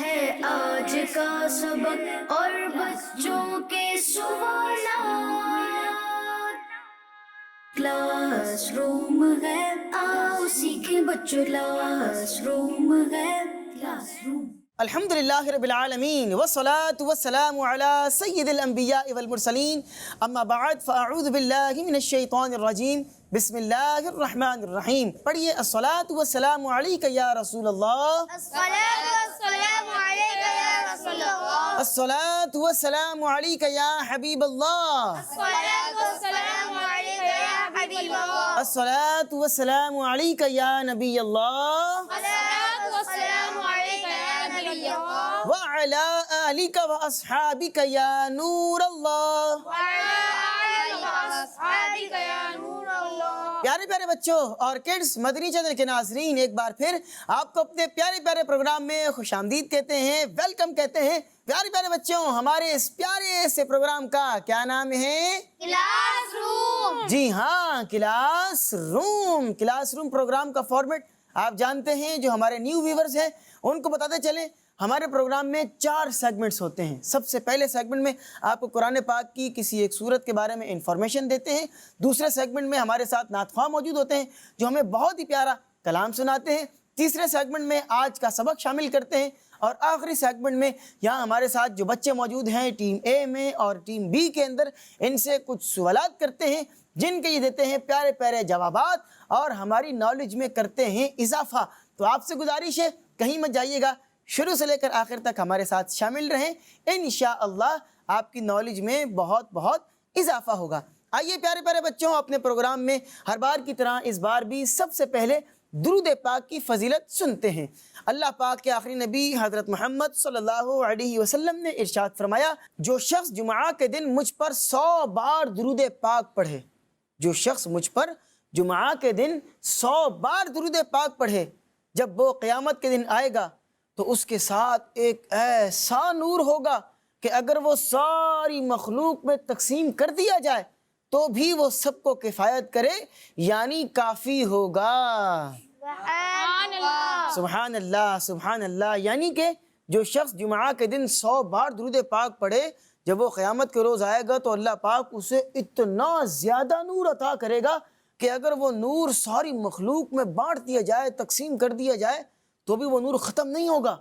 ہے آج کا سبق اور بچوں کے سوالات، کلاس روم ہے، آؤ سیکھیں بچوں، کلاس روم ہے، کلاس روم۔ الحمد للہ رب العالمین والصلاة والسلام علی سید الانبیاء والمرسلین، اما بعد فاعوذ باللہ من الشیطان الرجیم، بسم اللہ الرحمن الرحیم۔ پڑھیے الصلاة والسلام علیک یا رسول اللہ، الصلاة والسلام عليك يا رسول الله، الصلاة والسلام علیک یا حبیب اللہ، الصلاة والسلام عليك يا حبيب الله، الصلاة والسلام علیک یا نبی اللہ، الصلاة والسلام عليك يا نبي الله، وعلی آلک واصحابک یا نور اللہ۔ وعلى آلك وأصحابك يا نور الله۔ پیارے پیارے بچوں اور کڈز، مدنی چینل کے ناظرین، ایک بار پھر آپ کو اپنے پیارے پیارے پروگرام میں خوش آمدید کہتے ہیں، ویلکم کہتے ہیں۔ پیارے پیارے بچوں، ہمارے اس پیارے سے پروگرام کا کیا نام ہے؟ Class room. جی ہاں، classroom. Classroom program کا فارمیٹ آپ جانتے ہیں، جو ہمارے نیو ویورز ہیں ان کو بتاتے چلیں۔ ہمارے پروگرام میں 4 سیگمنٹس ہوتے ہیں۔ سب سے پہلے سیگمنٹ میں آپ کو قرآن پاک کی کسی ایک سورت کے بارے میں انفارمیشن دیتے ہیں۔ دوسرے سیگمنٹ میں ہمارے ساتھ نعت خواہ موجود ہوتے ہیں جو ہمیں بہت ہی پیارا کلام سناتے ہیں۔ تیسرے سیگمنٹ میں آج کا سبق شامل کرتے ہیں، اور آخری سیگمنٹ میں یہاں ہمارے ساتھ جو بچے موجود ہیں ٹیم اے میں اور ٹیم بی کے اندر، ان سے کچھ سوالات کرتے ہیں جن کے یہ دیتے ہیں پیارے پیارے جوابات اور ہماری نالج میں کرتے ہیں اضافہ۔ تو آپ سے گزارش ہے کہیں مت جائیے گا، شروع سے لے کر آخر تک ہمارے ساتھ شامل رہیں، انشاءاللہ آپ کی نالج میں بہت بہت اضافہ ہوگا۔ آئیے پیارے پیارے بچوں، اپنے پروگرام میں ہر بار کی طرح اس بار بھی سب سے پہلے درود پاک کی فضیلت سنتے ہیں۔ اللہ پاک کے آخری نبی حضرت محمد صلی اللہ علیہ وسلم نے ارشاد فرمایا، جو شخص جمعہ کے دن مجھ پر 100 بار درود پاک پڑھے، جو شخص مجھ پر جمعہ کے دن 100 بار درود پاک پڑھے، جب وہ قیامت کے دن آئے گا تو اس کے ساتھ ایک ایسا نور ہوگا کہ اگر وہ ساری مخلوق میں تقسیم کر دیا جائے تو بھی وہ سب کو کفایت کرے، یعنی کافی ہوگا۔ سبحان اللہ۔ سبحان اللہ، سبحان اللہ۔ یعنی کہ جو شخص جمعہ کے دن 100 بار درود پاک پڑھے، جب وہ قیامت کے روز آئے گا تو اللہ پاک اسے اتنا زیادہ نور عطا کرے گا کہ اگر وہ نور ساری مخلوق میں بانٹ دیا جائے، تقسیم کر دیا جائے تو بھی وہ نور ختم نہیں ہوگا،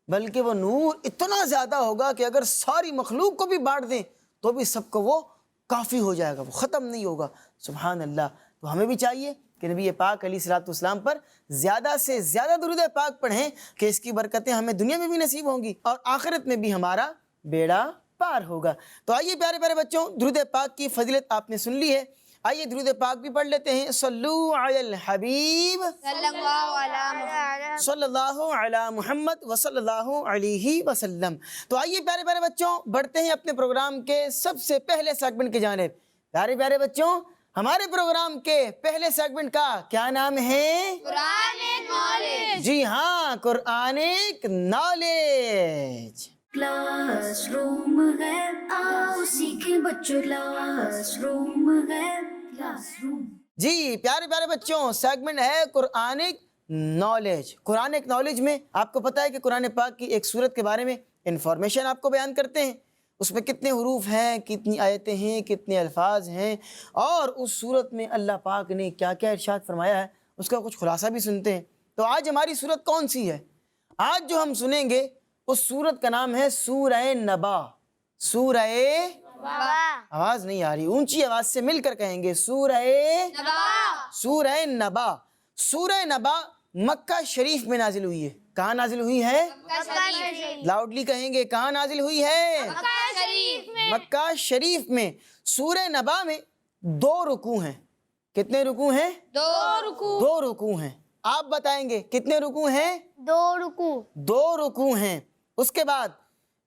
بلکہ وہ نور اتنا زیادہ ہوگا کہ اگر ساری مخلوق کو بھی بانٹ دیں تو بھی سب کو وہ کافی ہو جائے گا، وہ ختم نہیں ہوگا۔ سبحان اللہ۔ تو ہمیں بھی چاہیے کہ نبی پاک علیہ الصلوۃ والسلام پر زیادہ سے زیادہ درود پاک پڑھیں کہ اس کی برکتیں ہمیں دنیا میں بھی نصیب ہوں گی اور آخرت میں بھی ہمارا بیڑا پار ہوگا۔ تو آئیے پیارے پیارے بچوں، درود پاک کی فضیلت آپ نے سن لی ہے، آئیے درود پاک بھی پڑھ لیتے ہیں۔ صلو علی الحبیب صلی اللہ علیہ وسلم۔ صلی اللہ علی محمد وصلی اللہ علیہ وسلم۔ تو آئیے پیارے پیارے بچوں، بڑھتے ہیں اپنے پروگرام کے سب سے پہلے سیگمنٹ کی جانب۔ پیارے پیارے بچوں، ہمارے پروگرام کے پہلے سیگمنٹ کا کیا نام ہے؟ قرآن نالج۔ جی ہاں، قرآنک نالج۔ کلاس روم ہے، آؤ سیکھیں بچوں، کلاس روم ہے، کلاس روم۔ جی پیارے پیارے بچوں، سیگمنٹ ہے قرآنک نالج۔ قرآنک نالج میں آپ کو پتہ ہے کہ قرآن پاک کی ایک سورت کے بارے میں انفارمیشن آپ کو بیان کرتے ہیں، اس میں کتنے حروف ہیں، کتنی آیتیں ہیں، کتنے الفاظ ہیں، اور اس سورت میں اللہ پاک نے کیا کیا ارشاد فرمایا ہے اس کا کچھ خلاصہ بھی سنتے ہیں۔ تو آج ہماری سورت کون سی ہے؟ آج جو ہم سنیں گے اس سورت کا نام ہے سورہ نبا۔ سورہ، آواز نہیں آ رہی، اونچی آواز سے مل کر کہیں گے، سورہ سورہ نبا۔ سورہ نبا مکہ شریف میں نازل ہوئی ہے۔ کہاں نازل ہوئی ہے؟ لاؤڈلی کہیں گے، کہاں نازل ہوئی ہے؟ مکہ شریف میں۔ سورہ نبا میں 2 رکوع ہیں۔ کتنے رکوع ہیں؟ 2 رکوع ہیں۔ آپ بتائیں گے کتنے رکوع ہیں؟ 2 رکوع۔ 2 رکوع ہیں۔ اس کے بعد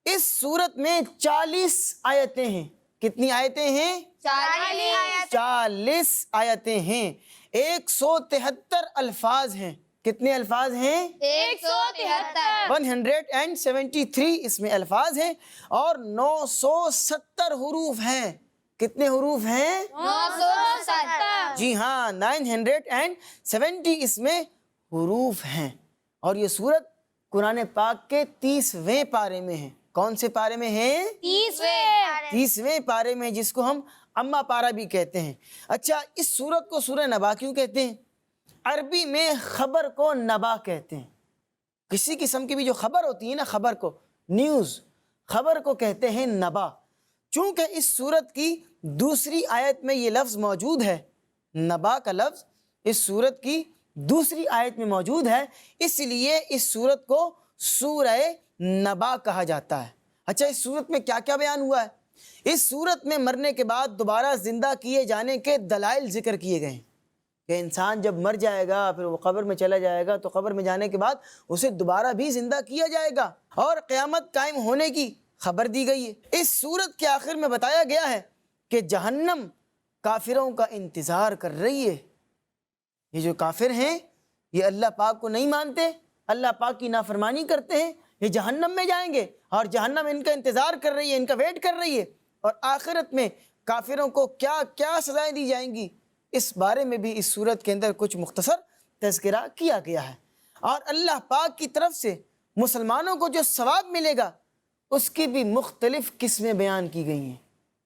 اس سورت میں 40 آیتیں ہیں۔ کتنی آیتیں ہیں؟ 40 آیتیں ہیں۔ 173 الفاظ ہیں۔ کتنے الفاظ ہیں؟ 173 اس میں الفاظ ہیں، اور 970 حروف ہیں۔ کتنے حروف ہیں؟ 970۔ جی ہاں، 970 اس میں حروف ہیں۔ اور یہ سورت قرآن پاک کے 30ویں پارے میں ہے۔ کون سے پارے میں ہے؟ 30ویں پارے میں، جس کو ہم اما پارہ بھی کہتے ہیں۔ اچھا، اس سورت کو سورہ نبا کیوں کہتے ہیں؟ عربی میں خبر کو نبا کہتے ہیں۔ کسی قسم کی بھی جو خبر ہوتی ہے نا، خبر کو، نیوز، خبر کو کہتے ہیں نبا۔ چونکہ اس سورت کی دوسری آیت میں یہ لفظ موجود ہے، نبا کا لفظ اس سورت کی دوسری آیت میں موجود ہے، اس لیے اس سورت کو سورہ نبا کہا جاتا ہے۔ اچھا، اس سورت میں کیا کیا بیان ہوا ہے؟ اس سورت میں مرنے کے بعد دوبارہ زندہ کیے جانے کے دلائل ذکر کیے گئے ہیں کہ انسان جب مر جائے گا پھر وہ قبر میں چلا جائے گا تو قبر میں جانے کے بعد اسے دوبارہ بھی زندہ کیا جائے گا، اور قیامت قائم ہونے کی خبر دی گئی ہے۔ اس سورت کے آخر میں بتایا گیا ہے کہ جہنم کافروں کا انتظار کر رہی ہے۔ یہ جو کافر ہیں، یہ اللہ پاک کو نہیں مانتے، اللہ پاک کی نافرمانی کرتے ہیں، یہ جہنم میں جائیں گے، اور جہنم ان کا انتظار کر رہی ہے، ان کا ویٹ کر رہی ہے۔ اور آخرت میں کافروں کو کیا کیا سزائیں دی جائیں گی، اس بارے میں بھی اس سورت کے اندر کچھ مختصر تذکرہ کیا گیا ہے۔ اور اللہ پاک کی طرف سے مسلمانوں کو جو ثواب ملے گا اس کی بھی مختلف قسمیں بیان کی گئی ہیں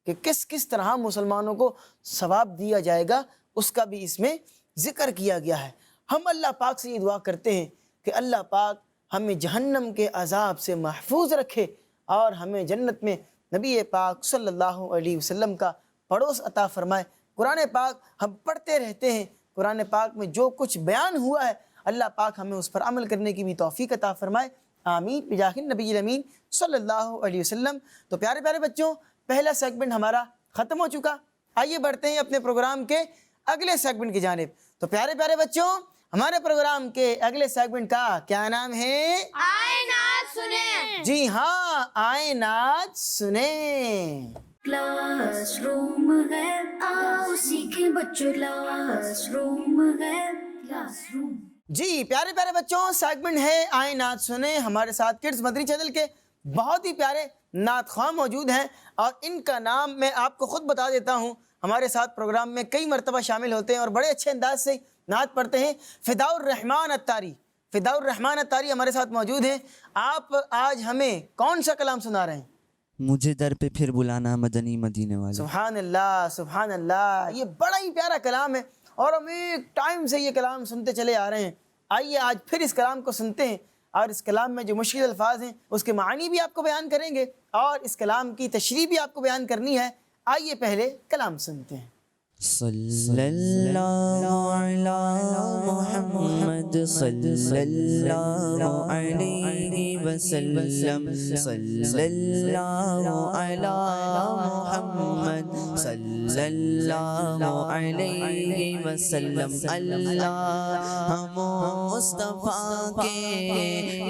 کہ کس کس طرح مسلمانوں کو ثواب دیا جائے گا، اس کا بھی اس میں ذکر کیا گیا ہے۔ ہم اللہ پاک سے یہ دعا کرتے ہیں کہ اللہ پاک ہمیں جہنم کے عذاب سے محفوظ رکھے اور ہمیں جنت میں نبی پاک صلی اللہ علیہ وسلم کا پڑوس عطا فرمائے۔ قرآن پاک ہم پڑھتے رہتے ہیں، قرآن پاک میں جو کچھ بیان ہوا ہے اللہ پاک ہمیں اس پر عمل کرنے کی بھی توفیق عطا فرمائے، آمین بجاہ النبی الامین صلی اللہ علیہ وسلم۔ تو پیارے پیارے بچوں، پہلا سیگمنٹ ہمارا ختم ہو چکا، آئیے بڑھتے ہیں اپنے پروگرام کے اگلے سیگمنٹ کی جانب۔ تو پیارے پیارے بچوں، ہمارے پروگرام کے اگلے سیگمنٹ کا کیا نام ہے؟ آئے نعت سنیں۔ جی ہاں، آئے نعت سنیں۔ کلاس روم ہے، آؤ سیکھیں بچوں، کلاس روم ہے، کلاس روم۔ جی پیارے پیارے بچوں، سیگمنٹ ہے آئے نعت سنیں۔ ہمارے ساتھ کڈز مدری چینل کے بہت ہی پیارے نعت خواہ موجود ہیں، اور ان کا نام میں آپ کو خود بتا دیتا ہوں۔ ہمارے ساتھ پروگرام میں کئی مرتبہ شامل ہوتے ہیں اور بڑے اچھے انداز سے نعت پڑھتے ہیں۔ فداء الرحمن اتاری، فداء الرحمن اتاری ہمارے ساتھ موجود ہیں۔ آپ آج ہمیں کون سا کلام سنا رہے ہیں؟ مجھے در پہ پھر بلانا مدنی مدینے والے۔ سبحان اللہ، سبحان اللہ، یہ بڑا ہی پیارا کلام ہے اور ہم ایک ٹائم سے یہ کلام سنتے چلے آ رہے ہیں۔ آئیے آج پھر اس کلام کو سنتے ہیں، اور اس کلام میں جو مشکل الفاظ ہیں اس کے معنی بھی آپ کو بیان کریں گے، اور اس کلام کی تشریح بھی آپ کو بیان کرنی ہے۔ آئیے پہلے کلام سنتے ہیں۔ صلی اللہ علی محمد صلی اللہ علیہ وسلم، صلی اللہ علی محمد صلی اللہ علیہ وسلم۔ اللہ مصطفیٰ کے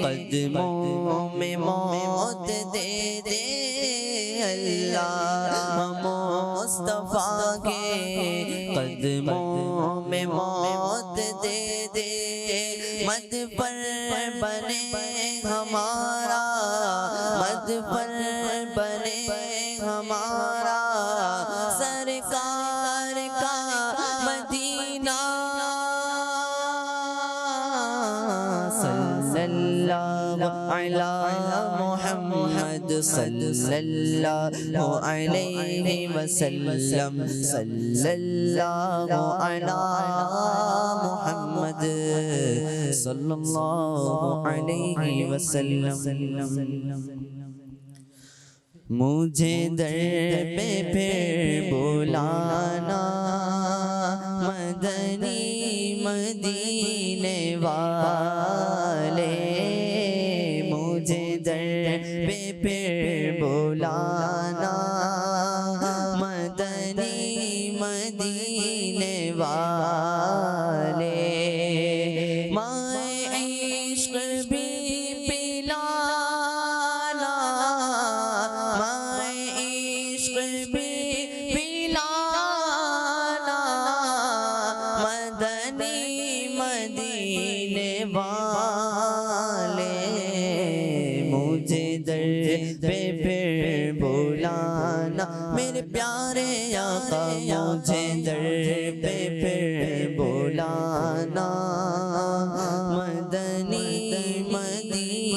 قدموں میں موت دے دے، اللہ مصطفیٰ کے قدموں میں موت دے دے، مد پر بنے ہمارا، مد پر بنے ہمارا، سرکار کا مدینہ، صلی اللہ علی محمد صلی اللہ علیہ وسلم، صلی اللہ علی محمد صلی اللہ علیہ وسلم۔ مجھے در پہ پھر بلانا مدنی مدینے والے، مجھے در پہ پھر بلانا مدنی مدینے والے، مائے عشق بھی پلانا، مائے عشق بھی پلانا، مدنی مدینے والے، مجھے در پہ پھر بلانا، میرے پیارے آقا مجھے در پہ پھر بلانا، مدنی مدینے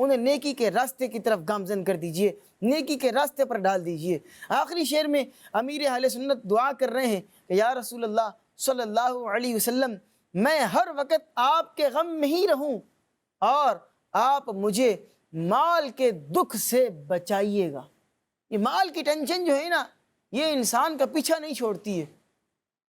انہیں نیکی کے راستے کی طرف گامزن کر دیجئے، نیکی کے راستے پر ڈال دیجئے۔ آخری شعر میں امیر اہل سنت دعا کر رہے ہیں کہ یا رسول اللہ صلی اللہ علیہ وسلم، میں ہر وقت آپ کے غم میں ہی رہوں اور آپ مجھے مال کے دکھ سے بچائیے گا۔ یہ مال کی ٹینشن جو ہے نا، یہ انسان کا پیچھا نہیں چھوڑتی ہے۔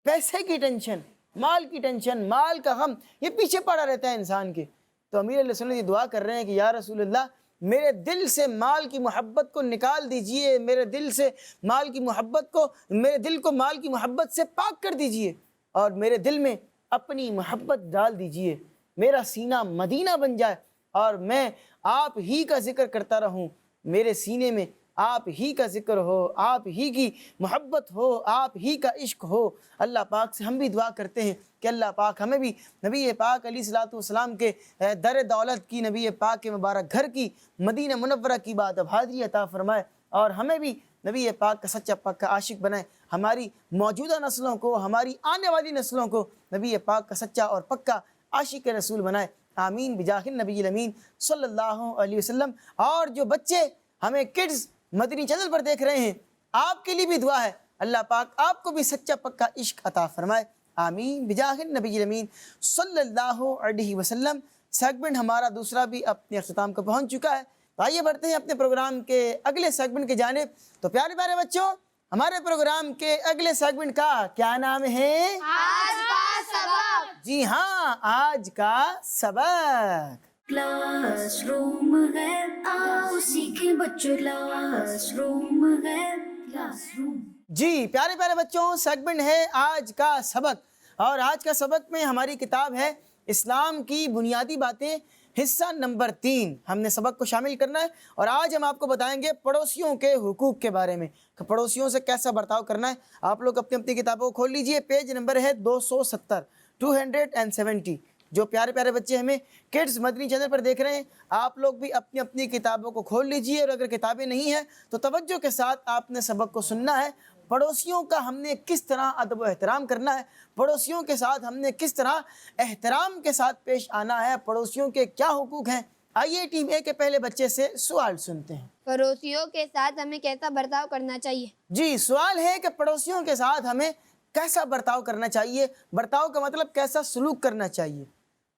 پیسے کی ٹینشن، مال کی ٹینشن، مال کا غم، یہ پیچھے پڑا رہتا ہے انسان کے۔ تو امیر علیہ السلام یہ دعا کر رہے ہیں کہ یا رسول اللہ، میرے دل سے مال کی محبت کو نکال دیجئے، میرے دل سے مال کی محبت کو، میرے دل کو مال کی محبت سے پاک کر دیجئے اور میرے دل میں اپنی محبت ڈال دیجئے، میرا سینہ مدینہ بن جائے اور میں آپ ہی کا ذکر کرتا رہوں، میرے سینے میں آپ ہی کا ذکر ہو، آپ ہی کی محبت ہو، آپ ہی کا عشق ہو۔ اللہ پاک سے ہم بھی دعا کرتے ہیں کہ اللہ پاک ہمیں بھی نبی پاک علیہ الصلوۃ والسلام کے در دولت کی، نبی پاک کے مبارک گھر کی، مدینہ منورہ کی بات حاضری عطا فرمائے اور ہمیں بھی نبی پاک کا سچا پکا عاشق بنائے، ہماری موجودہ نسلوں کو، ہماری آنے والی نسلوں کو نبی پاک کا سچا اور پکا عاشق رسول بنائے۔ آمین بجاہ النبی الامین صلی اللہ علیہ وسلم۔ اور جو بچے ہمیں کڈز مدنی چینل پر دیکھ رہے ہیں، آپ کے لیے بھی دعا ہے، اللہ پاک آپ کو بھی سچا پکا عشق عطا فرمائے۔ آمین بجاہ النبی الامین صلی اللہ علیہ وسلم۔ سیگمنٹ ہمارا دوسرا بھی اپنے اختتام کو پہنچ چکا ہے، تو آئیے بڑھتے ہیں اپنے پروگرام کے اگلے سیگمنٹ کی جانب۔ تو پیارے پیارے بچوں، ہمارے پروگرام کے اگلے سیگمنٹ کا کیا نام ہے؟ آج کا سبق۔ جی ہاں، آج کا سبق۔ کلاس روم ہے، آؤ سیکھیں بچوں، کلاس روم ہے، کلاس روم۔ جی پیارے پیارے بچوں، سیگمنٹ ہے آج کا سبق، اور آج کا سبق میں ہماری کتاب ہے اسلام کی بنیادی باتیں، حصہ نمبر 3۔ ہم نے سبق کو شامل کرنا ہے اور آج ہم آپ کو بتائیں گے پڑوسیوں کے حقوق کے بارے میں، کہ پڑوسیوں سے کیسا برتاؤ کرنا ہے۔ آپ لوگ اپنی اپنی کتابوں کو کھول لیجئے، پیج نمبر ہے 270، 270۔ جو پیارے پیارے بچے ہمیں کڈز مدنی چینل پر دیکھ رہے ہیں، آپ لوگ بھی اپنی اپنی کتابوں کو کھول لیجئے، اور اگر کتابیں نہیں ہیں تو توجہ کے ساتھ آپ نے سبق کو سننا ہے۔ پڑوسیوں کا ہم نے کس طرح ادب و احترام کرنا ہے، پڑوسیوں کے ساتھ ہم نے کس طرح احترام کے ساتھ پیش آنا ہے، پڑوسیوں کے کیا حقوق ہیں۔ آئیے ٹیم اے کے پہلے بچے سے سوال سنتے ہیں۔ پڑوسیوں کے ساتھ ہمیں کیسا برتاؤ کرنا چاہیے؟ جی، سوال ہے کہ پڑوسیوں کے ساتھ ہمیں کیسا برتاؤ کرنا چاہیے، برتاؤ کا مطلب کیسا سلوک کرنا چاہیے۔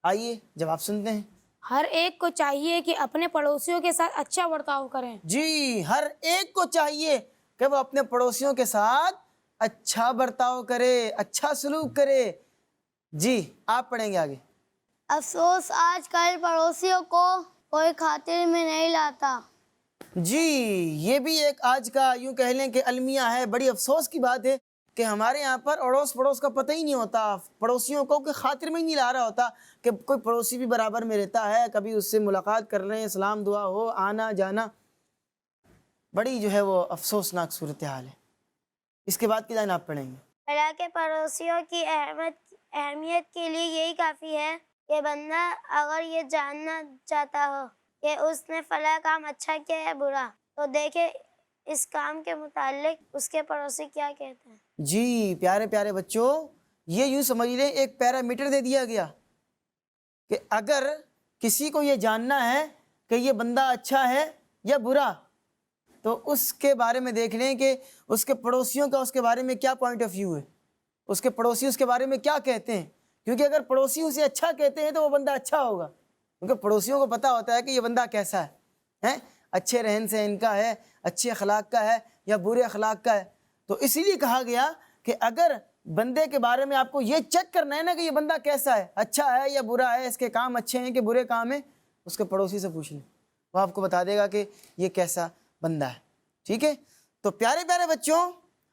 آئیے جواب سنتے ہیں۔ ہر ایک کو چاہیے کہ اپنے پڑوسیوں کے ساتھ اچھا برتاؤ کریں۔ جی، ہر ایک کو چاہیے کہ وہ اپنے پڑوسیوں کے ساتھ اچھا برتاؤ کرے، اچھا سلوک کرے۔ جی، آپ پڑھیں گے آگے۔ افسوس آج کل پڑوسیوں کو کوئی خاطر میں نہیں لاتا۔ جی، یہ بھی ایک آج کا یوں کہہ لیں کہ المیہ ہے، بڑی افسوس کی بات ہے کہ ہمارے یہاں پر اڑوس پڑوس کا پتہ ہی نہیں ہوتا، پڑوسیوں کو کہ خاطر میں ہی نہیں لا رہا ہوتا کہ کوئی پڑوسی بھی برابر میں رہتا ہے، کبھی اس سے ملاقات کر رہے ہیں، سلام دعا ہو، آنا جانا۔ بڑی جو ہے وہ افسوسناک صورتحال ہے۔ اس کے بعد کی لائن آپ پڑھیں گے۔ حالانکہ پڑوسیوں کی اہمیت کے لیے یہی کافی ہے کہ بندہ اگر یہ جاننا چاہتا ہو کہ اس نے فلاں کام اچھا کیا ہے برا، تو دیکھے اس کام کے متعلق اس کے پڑوسی کیا کہتے ہیں۔ جی پیارے پیارے بچوں، یہ یوں سمجھ لیں ایک پیرامیٹر دے دیا گیا کہ اگر کسی کو یہ جاننا ہے کہ یہ بندہ اچھا ہے یا برا، تو اس کے بارے میں دیکھ لیں کہ اس کے پڑوسیوں کا اس کے بارے میں کیا پوائنٹ آف ویو ہے، اس کے پڑوسی اس کے بارے میں کیا کہتے ہیں۔ کیونکہ اگر پڑوسی اسے اچھا کہتے ہیں تو وہ بندہ اچھا ہوگا، کیونکہ پڑوسیوں کو پتہ ہوتا ہے کہ یہ بندہ کیسا ہے، اچھے رہن سہن کا ہے، اچھے اخلاق کا ہے یا برے اخلاق کا ہے۔ تو اسی لیے کہا گیا کہ اگر بندے کے بارے میں آپ کو یہ چیک کرنا ہے نا کہ یہ بندہ کیسا ہے، اچھا ہے یا برا ہے، اس کے کام اچھے ہیں کہ برے کام ہیں، اس کے پڑوسی سے پوچھ لیں، وہ آپ کو بتا دے گا کہ یہ کیسا بندہ ہے۔ ٹھیک ہے، تو پیارے پیارے بچوں،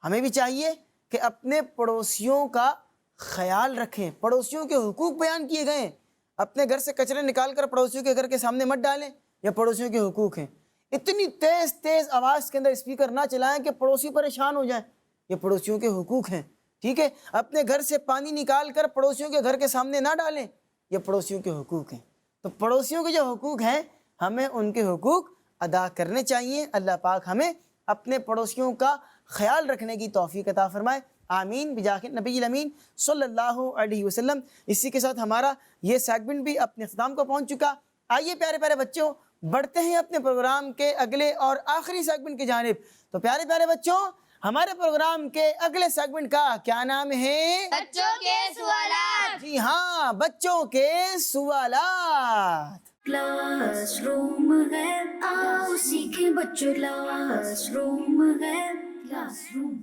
ہمیں بھی چاہیے کہ اپنے پڑوسیوں کا خیال رکھیں۔ پڑوسیوں کے حقوق بیان کیے گئے ہیں، اپنے گھر سے کچرے نکال کر پڑوسیوں کے گھر کے سامنے مت ڈالیں، یہ پڑوسیوں کے حقوق ہیں۔ اتنی تیز تیز آواز کے اندر اسپیکر نہ چلائیں کہ پڑوسی پریشان ہو جائیں، یہ پڑوسیوں کے حقوق ہیں۔ ٹھیک ہے، اپنے گھر سے پانی نکال کر پڑوسیوں کے گھر کے سامنے نہ ڈالیں، یہ پڑوسیوں کے حقوق ہیں۔ تو پڑوسیوں کے جو حقوق ہیں، ہمیں ان کے حقوق ادا کرنے چاہیے۔ اللہ پاک ہمیں اپنے پڑوسیوں کا خیال رکھنے کی توفیق عطا فرمائے۔ آمین بجاہ نبی الامین صلی اللہ علیہ وسلم۔ اسی کے ساتھ ہمارا یہ سیگمنٹ بھی اپنے اختتام کو پہنچ چکا۔ آئیے پیارے پیارے بچوں، بڑھتے ہیں اپنے پروگرام کے اگلے اور آخری سیگمنٹ کی جانب. تو پیارے پیارے بچوں، ہمارے پروگرام کے اگلے سیگمنٹ کا کیا نام ہے؟ بچوں کے سوالات. جی ہاں، بچوں کے سوالات. کلاس روم ہے، آؤ سیکھیں بچوں، کلاس روم ہے، کلاس روم.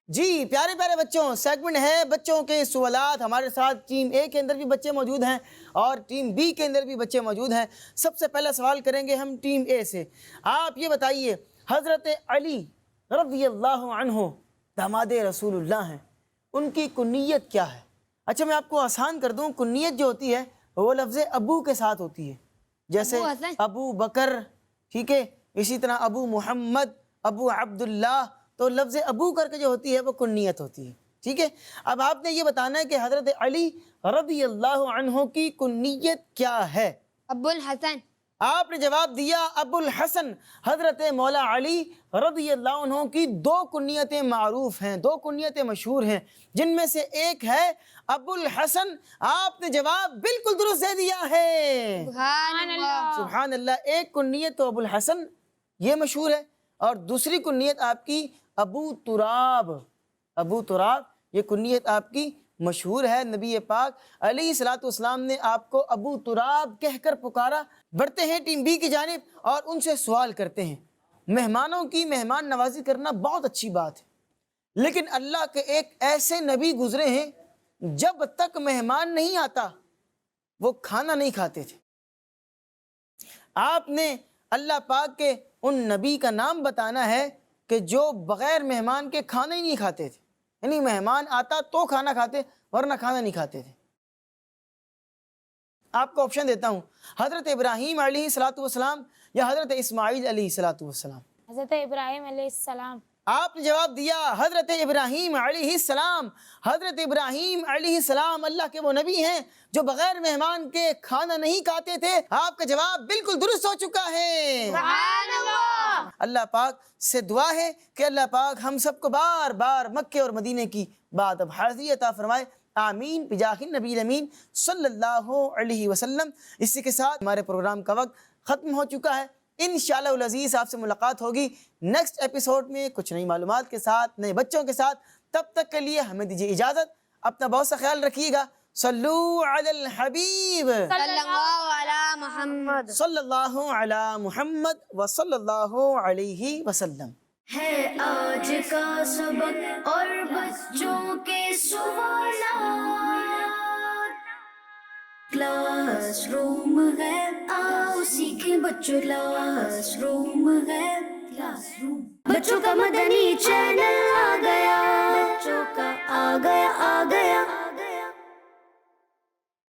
جی پیارے پیارے بچوں، سیگمنٹ ہے بچوں کے سوالات. ہمارے ساتھ ٹیم اے کے اندر بھی بچے موجود ہیں اور ٹیم بی کے اندر بھی بچے موجود ہیں. سب سے پہلا سوال کریں گے ہم ٹیم اے سے. آپ یہ بتائیے، حضرت علی رضی اللہ عنہ داماد رسول اللہ ہیں، ان کی کنیت کیا ہے؟ اچھا میں آپ کو آسان کر دوں، کنیت جو ہوتی ہے وہ لفظ ابو کے ساتھ ہوتی ہے، جیسے ابو حسن، ابو بکر، ٹھیک ہے، اسی طرح ابو محمد، ابو عبداللہ. تو لفظ ابو کر کے جو ہوتی ہے وہ کنیت ہوتی ہے، ٹھیک ہے. اب آپ نے یہ بتانا ہے کہ حضرت علی رضی اللہ عنہ کی کنیت کیا ہے. ابو الحسن. آپ نے جواب دیا ابو الحسن. حضرت مولا علی رضی اللہ عنہ کی دو کنیتیں معروف ہیں، دو کنیتیں مشہور ہیں، جن میں سے ایک ہے ابو الحسن. آپ نے جواب بالکل درست دے دیا ہے. سبحان اللہ. سبحان اللہ. ایک کنیت تو ابو الحسن یہ مشہور ہے، اور دوسری کنیت آپ کی ابو تراب. ابو تراب یہ کنیت آپ کی مشہور ہے. نبی پاک علیہ الصلوۃ والسلام نے آپ کو ابو تراب کہہ کر پکارا. بڑھتے ہیں ٹیم بی کی جانب اور ان سے سوال کرتے ہیں. مہمانوں کی مہمان نوازی کرنا بہت اچھی بات ہے، لیکن اللہ کے ایک ایسے نبی گزرے ہیں جب تک مہمان نہیں آتا وہ کھانا نہیں کھاتے تھے. آپ نے اللہ پاک کے ان نبی کا نام بتانا ہے کہ جو بغیر مہمان کے کھانا ہی نہیں کھاتے تھے، یعنی مہمان آتا تو کھانا کھاتے ورنہ کھانا نہیں کھاتے تھے. آپ کو آپشن دیتا ہوں، حضرت ابراہیم علیہ الصلوۃ والسلام یا حضرت اسماعیل علیہ الصلوۃ والسلام. حضرت ابراہیم علیہ السلام. آپ نے جواب دیا حضرت ابراہیم علیہ السلام. حضرت ابراہیم علیہ السلام اللہ کے وہ نبی ہیں جو بغیر مہمان کے کھانا نہیں کھاتے تھے. آپ کا جواب بالکل درست ہو چکا ہے. سبحان اللہ. اللہ پاک سے دعا ہے کہ اللہ پاک ہم سب کو بار بار مکے اور مدینے کی بات اب حاضری عطا فرمائے. آمین بجاہ النبی الامین صلی اللہ علیہ وسلم. اسی کے ساتھ ہمارے پروگرام کا وقت ختم ہو چکا ہے. انشاءاللہ العزیز آپ سے ملاقات ہوگی نیکسٹ ایپیسوڈ میں کچھ نئی معلومات کے ساتھ، نئے بچوں کے ساتھ. تب تک کے لیے ہمیں دیجیے اجازت. اپنا بہت سا خیال رکھیے گا. صلو علی الحبیب صلی اللہ علی محمد. صلی اللہ علی محمد وصلی اللہ علیہ وسلم. ہے آج کا سبق اور بچوں کے سوالات. کلاس روم ہے، آؤ سیکھیں بچوں، کلاس روم ہے، کلاس روم. بچوں کا مدنی چینل آ گیا.